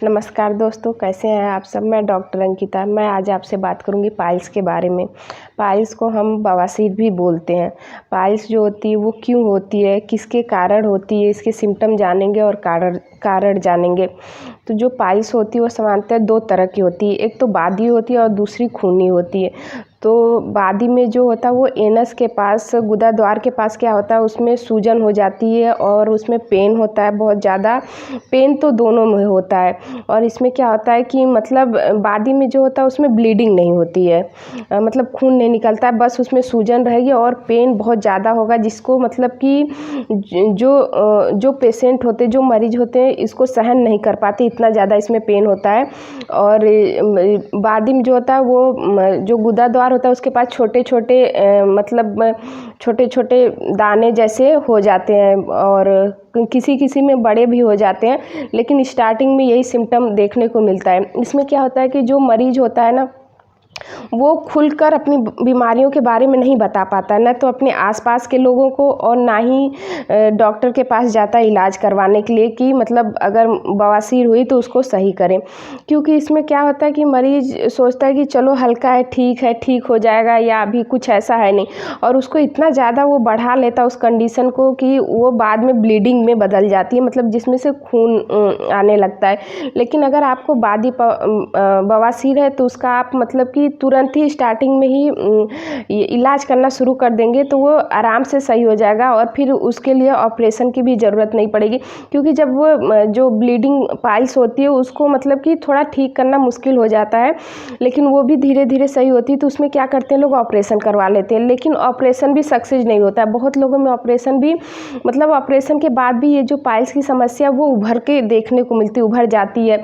नमस्कार दोस्तों, कैसे हैं आप सब। मैं डॉक्टर अंकिता। मैं आज आपसे बात करूंगी पाइल्स के बारे में। पाइल्स को हम बवासीर भी बोलते हैं। पाइल्स जो होती है वो क्यों होती है, किसके कारण होती है, इसके सिम्टम जानेंगे और कारण जानेंगे। तो जो पाइल्स होती है वो सामान्यतः दो तरह की होती है। एक तो बादी होती है और दूसरी खूनी होती है। तो बादी में जो होता है वो एनस के पास, गुदा द्वार के पास क्या होता है, उसमें सूजन हो जाती है और उसमें पेन होता है, बहुत ज़्यादा पेन तो दोनों में होता है। और इसमें क्या होता है कि मतलब बादी में जो होता है उसमें ब्लीडिंग नहीं होती है, मतलब खून नहीं निकलता है, बस उसमें सूजन रहेगी और पेन बहुत ज़्यादा होगा, जिसको मतलब कि जो पेशेंट होते, जो मरीज होते हैं, इसको सहन नहीं कर पाते, इतना ज़्यादा इसमें पेन होता है। और बादी में जो होता है वो जो गुदा द्वार होता है उसके पास छोटे छोटे मतलब छोटे छोटे दाने जैसे हो जाते हैं और किसी किसी में बड़े भी हो जाते हैं, लेकिन स्टार्टिंग में यही सिम्टम देखने को मिलता है। इसमें क्या होता है कि जो मरीज होता है ना, वो खुलकर अपनी बीमारियों के बारे में नहीं बता पाता, ना तो अपने आसपास के लोगों को और ना ही डॉक्टर के पास जाता है इलाज करवाने के लिए कि मतलब अगर बवासीर हुई तो उसको सही करें। क्योंकि इसमें क्या होता है कि मरीज सोचता है कि चलो हल्का है, ठीक हो जाएगा, या अभी कुछ ऐसा है नहीं, और उसको इतना ज़्यादा वो बढ़ा लेता है उस कंडीशन को कि वो बाद में ब्लीडिंग में बदल जाती है, मतलब जिसमें से खून आने लगता है। लेकिन अगर आपको बादी बवासीर है तो उसका आप मतलब कि तुरंत ही स्टार्टिंग में ही इलाज करना शुरू कर देंगे तो वो आराम से सही हो जाएगा और फिर उसके लिए ऑपरेशन की भी ज़रूरत नहीं पड़ेगी। क्योंकि जब वो जो ब्लीडिंग पाइल्स होती है उसको मतलब कि थोड़ा ठीक करना मुश्किल हो जाता है, लेकिन वो भी धीरे धीरे सही होती है। तो उसमें क्या करते हैं लोग, ऑपरेशन करवा लेते हैं, लेकिन ऑपरेशन भी सक्सेस नहीं होता है। बहुत लोगों में ऑपरेशन भी मतलब ऑपरेशन के बाद भी ये जो पाइल्स की समस्या वो उभर के देखने को मिलती, उभर जाती है।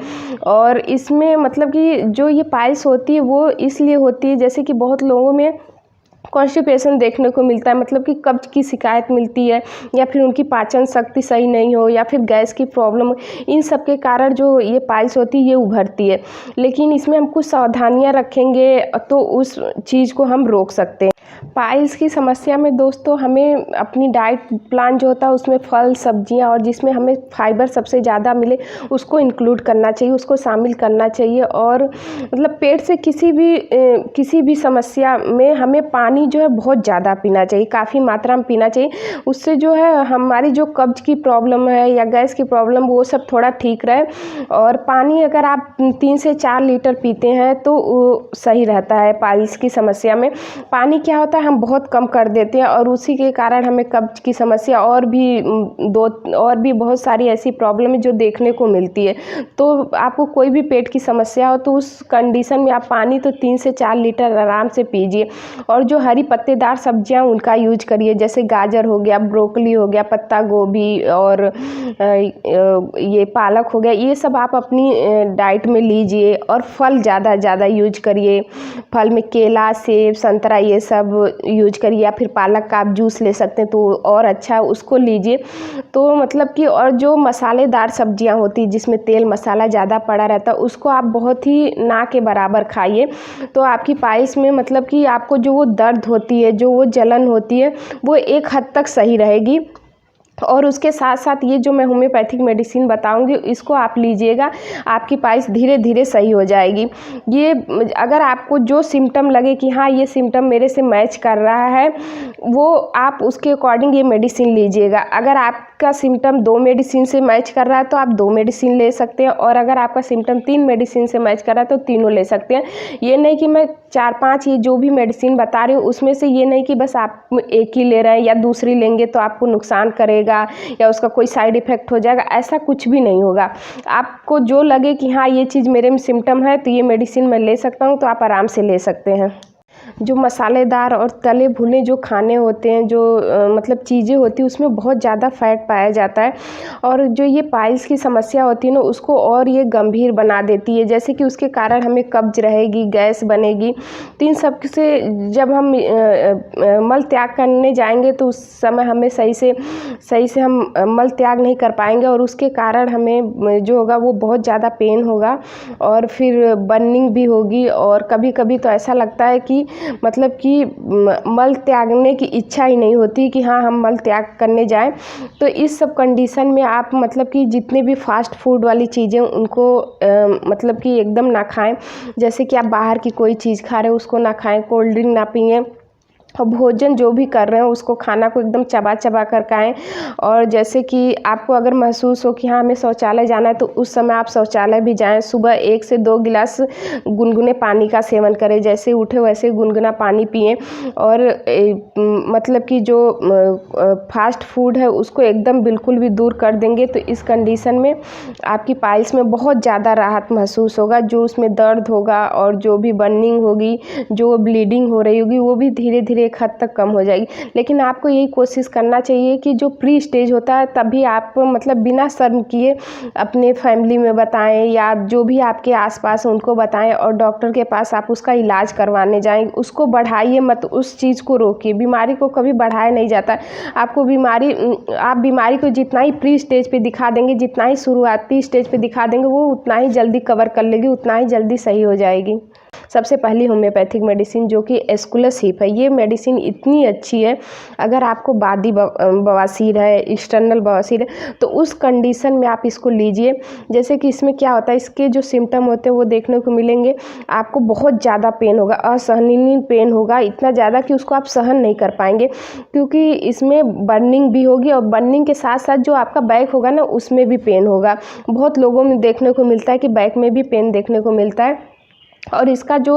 और इसमें मतलब कि जो ये पाइल्स होती है वो इसलिए होती है, जैसे कि बहुत लोगों में कॉन्स्टिपेशन देखने को मिलता है, मतलब कि कब्ज की शिकायत मिलती है, या फिर उनकी पाचन शक्ति सही नहीं हो, या फिर गैस की प्रॉब्लम, इन सब के कारण जो ये पाइल्स होती है ये उभरती है। लेकिन इसमें हम कुछ सावधानियां रखेंगे तो उस चीज़ को हम रोक सकते हैं। पाइल्स की समस्या में दोस्तों हमें अपनी डाइट प्लान जो होता है उसमें फल सब्जियां और जिसमें हमें फाइबर सबसे ज़्यादा मिले उसको इंक्लूड करना चाहिए, उसको शामिल करना चाहिए। और मतलब पेट से किसी भी समस्या में हमें पानी जो है बहुत ज़्यादा पीना चाहिए, काफ़ी मात्रा में पीना चाहिए। उससे जो है हमारी जो कब्ज की प्रॉब्लम है या गैस की प्रॉब्लम वो सब थोड़ा ठीक रहे। और पानी अगर आप 3 से 4 लीटर पीते हैं तो सही रहता है। पाइल्स की समस्या में पानी क्या होता है, हम बहुत कम कर देते हैं और उसी के कारण हमें कब्ज की समस्या और भी बहुत सारी ऐसी प्रॉब्लम है जो देखने को मिलती है। तो आपको कोई भी पेट की समस्या हो तो उस कंडीशन में आप पानी तो 3 से 4 लीटर आराम से पीजिए। और जो हरी पत्तेदार सब्जियां उनका यूज करिए, जैसे गाजर हो गया, ब्रोकली हो गया, पत्ता गोभी और ये पालक हो गया, ये सब आप अपनी डाइट में लीजिए। और फल ज़्यादा यूज करिए, फल में केला, सेब, संतरा ये सब यूज करिए, या फिर पालक का आप जूस ले सकते हैं तो और अच्छा उसको लीजिए। तो मतलब कि और जो मसालेदार सब्जियां होती जिसमें तेल मसाला ज़्यादा पड़ा रहता है उसको आप बहुत ही ना के बराबर खाइए। तो आपकी पाइल्स में मतलब कि आपको जो वो दर्द होती है, जो वो जलन होती है, वो एक हद तक सही रहेगी। और उसके साथ साथ ये जो मैं होम्योपैथिक मेडिसिन बताऊंगी इसको आप लीजिएगा, आपकी पाइल्स धीरे धीरे सही हो जाएगी। ये अगर आपको जो सिम्टम लगे कि हाँ ये सिम्टम मेरे से मैच कर रहा है, वो आप उसके अकॉर्डिंग ये मेडिसिन लीजिएगा। अगर आपका सिम्टम 2 मेडिसिन से मैच कर रहा है तो आप 2 मेडिसिन ले सकते हैं, और अगर आपका सिम्टम 3 मेडिसिन से मैच कर रहा है तो तीनों ले सकते हैं। ये नहीं कि मैं 4-5 ये जो भी मेडिसिन बता रही हूँ उसमें से ये नहीं कि बस आप एक ही ले रहे हैं या दूसरी लेंगे तो आपको नुकसान करेगा या उसका कोई साइड इफेक्ट हो जाएगा, ऐसा कुछ भी नहीं होगा। आपको जो लगे कि हाँ ये चीज़ मेरे में सिम्टम है तो ये मेडिसिन मैं ले सकता हूँ, तो आप आराम से ले सकते हैं। जो मसालेदार और तले भुने जो खाने होते हैं, जो मतलब चीज़ें होती हैं उसमें बहुत ज़्यादा फैट पाया जाता है, और जो ये पाइल्स की समस्या होती है ना उसको और ये गंभीर बना देती है। जैसे कि उसके कारण हमें कब्ज रहेगी, गैस बनेगी। तो इन सब से जब हम मल त्याग करने जाएंगे तो उस समय हमें सही से हम मल त्याग नहीं कर पाएंगे, और उसके कारण हमें जो होगा वो बहुत ज़्यादा पेन होगा और फिर बर्निंग भी होगी। और कभी कभी तो ऐसा लगता है कि मतलब कि मल त्यागने की इच्छा ही नहीं होती कि हाँ हम मल त्याग करने जाएं। तो इस सब कंडीशन में आप मतलब कि जितने भी फास्ट फूड वाली चीज़ें उनको मतलब कि एकदम ना खाएं। जैसे कि आप बाहर की कोई चीज़ खा रहे हो उसको ना खाएं, कोल्ड ड्रिंक ना पिएं, और भोजन जो भी कर रहे हैं उसको खाना को एकदम चबा चबा कर खाएं। और जैसे कि आपको अगर महसूस हो कि हाँ हमें शौचालय जाना है तो उस समय आप शौचालय भी जाएं। सुबह 1 से 2 गिलास गुनगुने पानी का सेवन करें, जैसे उठे वैसे गुनगुना पानी पिएं। और मतलब कि जो फास्ट फूड है उसको एकदम बिल्कुल भी दूर कर देंगे तो इस कंडीशन में आपकी पाइल्स में बहुत ज़्यादा राहत महसूस होगा। जो उसमें दर्द होगा और जो भी बर्निंग होगी, जो ब्लीडिंग हो रही होगी, वो भी धीरे धीरे एक हद तक कम हो जाएगी। लेकिन आपको यही कोशिश करना चाहिए कि जो प्री स्टेज होता है तभी आप मतलब बिना शर्म किए अपने फैमिली में बताएं या जो भी आपके आसपास उनको बताएं और डॉक्टर के पास आप उसका इलाज करवाने जाएं। उसको बढ़ाइए मत, उस चीज़ को रोकिए। बीमारी को कभी बढ़ाया नहीं जाता। आपको आप बीमारी को जितना ही प्री स्टेज पे दिखा देंगे, जितना ही शुरुआती स्टेज पे दिखा देंगे, वो उतना ही जल्दी कवर कर लेगी, उतना ही जल्दी सही हो जाएगी। सबसे पहली होम्योपैथिक मेडिसिन जो कि एस्कुलस हिप है, ये मेडिसिन इतनी अच्छी है। अगर आपको बादी बवासीर है, एक्सटर्नल बवासीर है, तो उस कंडीशन में आप इसको लीजिए। जैसे कि इसमें क्या होता है, इसके जो सिम्टम होते हैं वो देखने को मिलेंगे। आपको बहुत ज़्यादा पेन होगा, असहनीय पेन होगा, इतना ज़्यादा कि उसको आप सहन नहीं कर पाएंगे, क्योंकि इसमें बर्निंग भी होगी और बर्निंग के साथ साथ जो आपका बैक होगा ना उसमें भी पेन होगा। बहुत लोगों में देखने को मिलता है कि बैक में भी पेन देखने को मिलता है। और इसका जो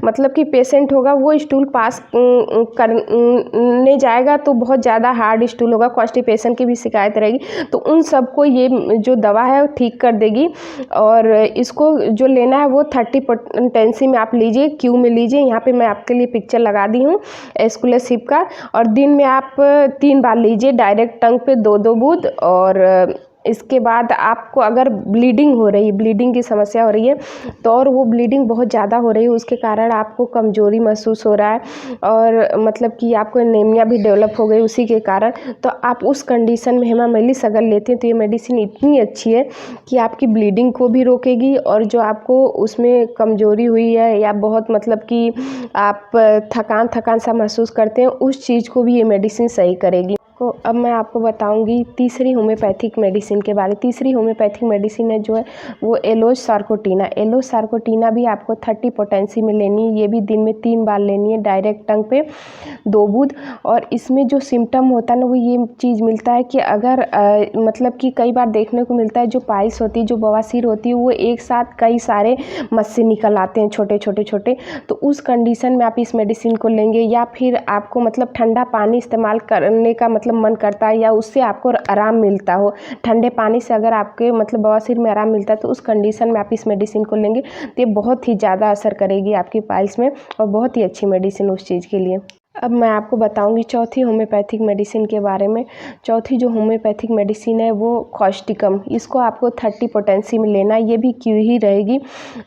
मतलब कि पेशेंट होगा वो स्टूल पास करने जाएगा तो बहुत ज़्यादा हार्ड स्टूल होगा, कॉन्स्टिपेशन की भी शिकायत रहेगी। तो उन सबको ये जो दवा है वो ठीक कर देगी। और इसको जो लेना है वो 30 पोटेंसी में आप लीजिए, क्यू में लीजिए। यहाँ पे मैं आपके लिए पिक्चर लगा दी हूँ एस्कुलस हिप का। और दिन में आप 3 बार लीजिए, डायरेक्ट टंग पे 2-2 बूंद। और इसके बाद आपको अगर ब्लीडिंग हो रही है, ब्लीडिंग की समस्या हो रही है तो, और वो ब्लीडिंग बहुत ज़्यादा हो रही है, उसके कारण आपको कमज़ोरी महसूस हो रहा है और मतलब कि आपको एनीमिया भी डेवलप हो गई उसी के कारण, तो आप उस कंडीशन में हेमामेलिस अगर लेते हैं तो ये मेडिसिन इतनी अच्छी है कि आपकी ब्लीडिंग को भी रोकेगी और जो आपको उसमें कमज़ोरी हुई है या बहुत मतलब कि आप थकान सा महसूस करते हैं उस चीज़ को भी ये मेडिसिन सही करेगी। तो अब मैं आपको बताऊंगी तीसरी होम्योपैथिक मेडिसिन के बारे में। तीसरी होम्योपैथिक मेडिसिन है जो है वो एलोज सार्कोटीना। एलोज सार्कोटीना भी आपको 30 पोटेंसी में लेनी है। ये भी दिन में 3 बार लेनी है, डायरेक्ट टंग पे 2 बूंद। और इसमें जो सिम्टम होता है ना वो ये चीज़ मिलता है कि अगर मतलब कि कई बार देखने को मिलता है जो पाइल्स होती है, जो बवासीर होती है, वो एक साथ कई सारे मस्से निकल आते हैं छोटे छोटे। तो उस कंडीशन में आप इस मेडिसिन को लेंगे या फिर आपको मतलब ठंडा पानी इस्तेमाल करने का मतलब मन करता है या उससे आपको आराम मिलता हो, ठंडे पानी से अगर आपके मतलब बवासीर में आराम मिलता है तो उस कंडीशन में आप इस मेडिसिन को लेंगे तो ये बहुत ही ज़्यादा असर करेगी आपकी पाइल्स में और बहुत ही अच्छी मेडिसिन उस चीज़ के लिए। अब मैं आपको बताऊंगी चौथी होम्योपैथिक मेडिसिन के बारे में। चौथी जो होम्योपैथिक मेडिसिन है वो कॉस्टिकम। इसको आपको 30 पोटेंसी में लेना है। ये भी क्यू ही रहेगी,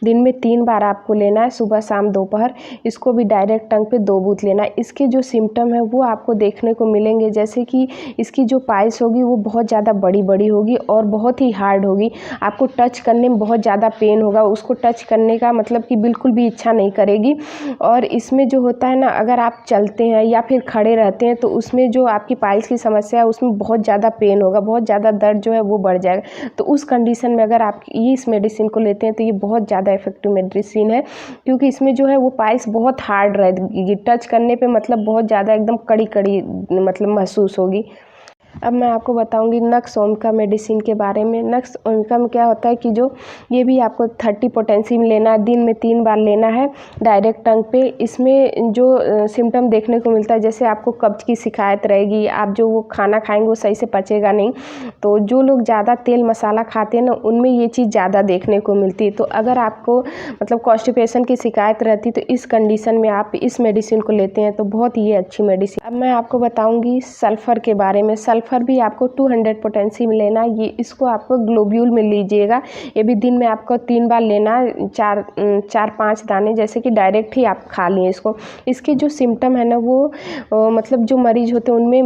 दिन में 3 बार आपको लेना है, सुबह शाम दोपहर। इसको भी डायरेक्ट टंग पे 2 बूंद लेना है। इसके जो सिम्टम है वो आपको देखने को मिलेंगे, जैसे कि इसकी जो पाइल्स होगी वो बहुत ज़्यादा बड़ी होगी और बहुत ही हार्ड होगी। आपको टच करने में बहुत ज़्यादा पेन होगा, उसको टच करने का मतलब कि बिल्कुल भी इच्छा नहीं करेगी। और इसमें जो होता है ना, अगर आप चलते हैं या फिर खड़े रहते हैं तो उसमें जो आपकी पाइल्स की समस्या है उसमें बहुत ज़्यादा पेन होगा, बहुत ज़्यादा दर्द जो है वो बढ़ जाएगा। तो उस कंडीशन में अगर आप इस मेडिसिन को लेते हैं तो ये बहुत ज़्यादा इफेक्टिव मेडिसिन है, क्योंकि इसमें जो है वो पाइल्स बहुत हार्ड रहेगी, टच करने पे मतलब बहुत ज़्यादा एकदम कड़ी मतलब महसूस होगी। अब मैं आपको बताऊंगी नक्स ओमिका मेडिसिन के बारे में। नक्स ओमिका में क्या होता है कि जो ये भी आपको 30 पोटेंसी में लेना है, दिन में 3 बार लेना है, डायरेक्ट टंग पे। इसमें जो सिम्टम देखने को मिलता है, जैसे आपको कब्ज की शिकायत रहेगी, आप जो वो खाना खाएंगे वो सही से पचेगा नहीं। तो जो लोग ज़्यादा तेल मसाला खाते हैं ना उनमें ये चीज़ ज़्यादा देखने को मिलती है। तो अगर आपको मतलब कॉन्स्टिपेशन की शिकायत रहती है तो इस कंडीशन में आप इस मेडिसिन को लेते हैं तो बहुत ही अच्छी मेडिसिन। अब मैं आपको बताऊँगी सल्फ़र के बारे में। सल्फ़र भी आपको 200 पोटेंसी में लेना, ये इसको आपको ग्लोब्यूल में लीजिएगा। ये भी दिन में आपको 3 बार लेना, 4-5 दाने, जैसे कि डायरेक्ट ही आप खा लें इसको। इसके जो सिम्टम है ना वो मतलब जो मरीज़ होते हैं उनमें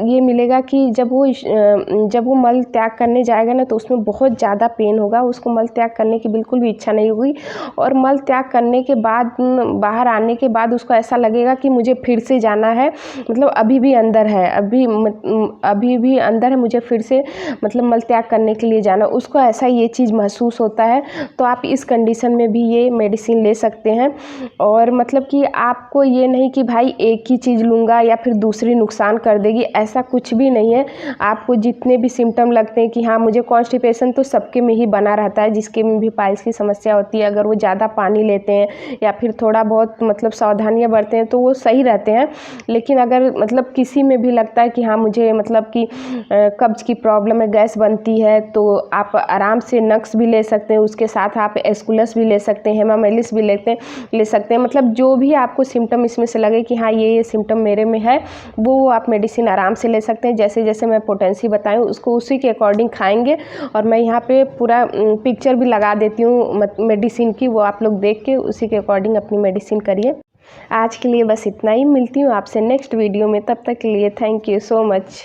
ये मिलेगा कि जब वो मल त्याग करने जाएगा ना तो उसमें बहुत ज़्यादा पेन होगा, उसको मल त्याग करने की बिल्कुल भी इच्छा नहीं होगी, और मल त्याग करने के बाद बाहर आने के बाद उसको ऐसा लगेगा कि मुझे फिर से जाना है, मतलब अभी भी अंदर है, अभी भी अंदर है, मुझे फिर से मतलब मल त्याग करने के लिए जाना, उसको ऐसा ये चीज़ महसूस होता है। तो आप इस कंडीशन में भी ये मेडिसिन ले सकते हैं। और मतलब कि आपको ये नहीं कि भाई एक ही चीज़ लूँगा या फिर दूसरी नुकसान कर देगी, ऐसा कुछ भी नहीं है। आपको जितने भी सिम्टम लगते हैं कि हाँ मुझे कॉन्स्टिपेशन तो सबके में ही बना रहता है, जिसके में भी पाइल्स की समस्या होती है, अगर वो ज़्यादा पानी लेते हैं या फिर थोड़ा बहुत मतलब सावधानियाँ बरतें हैं तो वो सही रहते हैं। लेकिन अगर मतलब किसी में भी लगता है कि हाँ मुझे मतलब कि कब्ज की प्रॉब्लम है, गैस बनती है, तो आप आराम से नक्स भी ले सकते हैं, उसके साथ आप एस्कुलस भी ले सकते हैं, हेमामेलिस भी ले सकते हैं। मतलब जो भी आपको सिम्टम इसमें से लगे कि हाँ ये सिम्टम मेरे में है, वो आप मेडिसिन आराम से ले सकते हैं। जैसे जैसे मैं पोटेंसी बताई हूँ उसको उसी के अकॉर्डिंग खाएंगे, और मैं यहाँ पे पूरा पिक्चर भी लगा देती हूँ मेडिसिन की, वो आप लोग देख के उसी के अकॉर्डिंग अपनी मेडिसिन करिए। आज के लिए बस इतना ही, मिलती हूँ आपसे नेक्स्ट वीडियो में, तब तक के लिए थैंक यू सो मच।